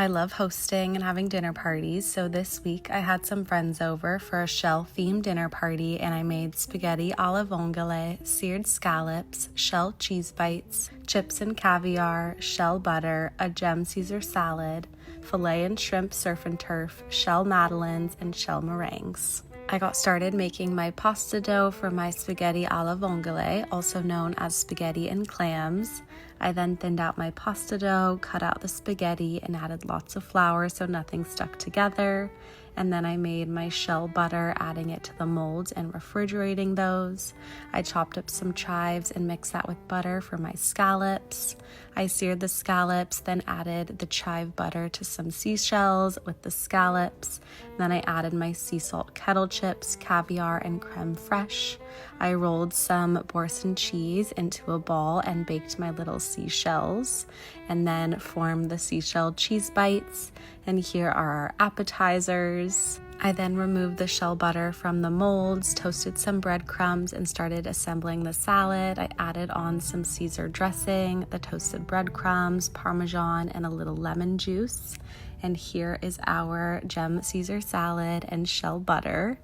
I love hosting and having dinner parties, so this week I had some friends over for a shell-themed dinner party, and I made spaghetti alla vongole, seared scallops, shell cheese bites, chips and caviar, shell butter, a gem Caesar salad, filet and shrimp surf and turf, shell madeleines, and shell meringues. I got started making my pasta dough for my spaghetti alla vongole, also known as spaghetti and clams. I then thinned out my pasta dough, cut out the spaghetti, and added lots of flour so nothing stuck together. And then I made my shell butter, adding it to the molds and refrigerating those. I chopped up some chives and mixed that with butter for my scallops. I seared the scallops, then added the chive butter to some seashells with the scallops. Then I added my sea salt kettle chips, caviar, and creme fraiche. I rolled some Boursin cheese into a ball and baked my little seashells, and then formed the seashell cheese bites. And here are our appetizers. I then removed the shell butter from the molds, toasted some breadcrumbs, and started assembling the salad. I added on some Caesar dressing, the toasted breadcrumbs, Parmesan, and a little lemon juice. And here is our gem Caesar salad and shell butter.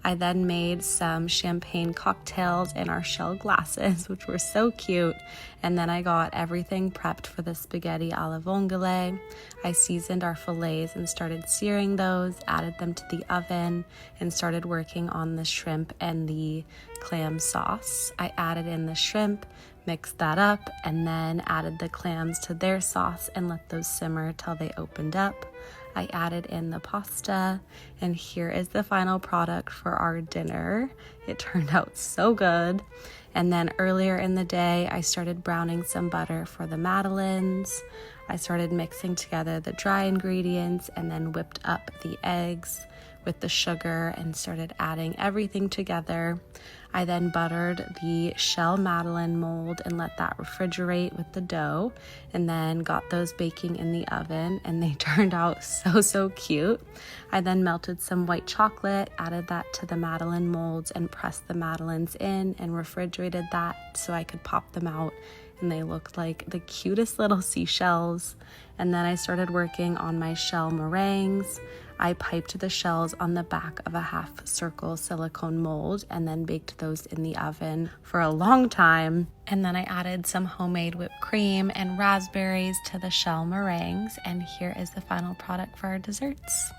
I then made some champagne cocktails in our shell glasses, which were so cute. And then I got everything prepped for the spaghetti alla vongole. I seasoned our fillets and started searing those, added them to the oven, and started working on the shrimp and the clam sauce. I added in the shrimp, mixed that up, and then added the clams to their sauce and let those simmer till they opened up. I added in the pasta, and here is the final product for our dinner. It turned out so good. And then earlier in the day, I started browning some butter for the madeleines. I started mixing together the dry ingredients and then whipped up the eggs with the sugar and started adding everything together. I then buttered the shell madeleine mold and let that refrigerate with the dough, and then got those baking in the oven, and they turned out so cute. I then melted some white chocolate, added that to the madeleine molds, and pressed the madeleines in and refrigerated that so I could pop them out, and they looked like the cutest little seashells. And then I started working on my shell meringues. I piped the shells on the back of a half circle silicone mold and then baked those in the oven for a long time. And then I added some homemade whipped cream and raspberries to the shell meringues. And here is the final product for our desserts.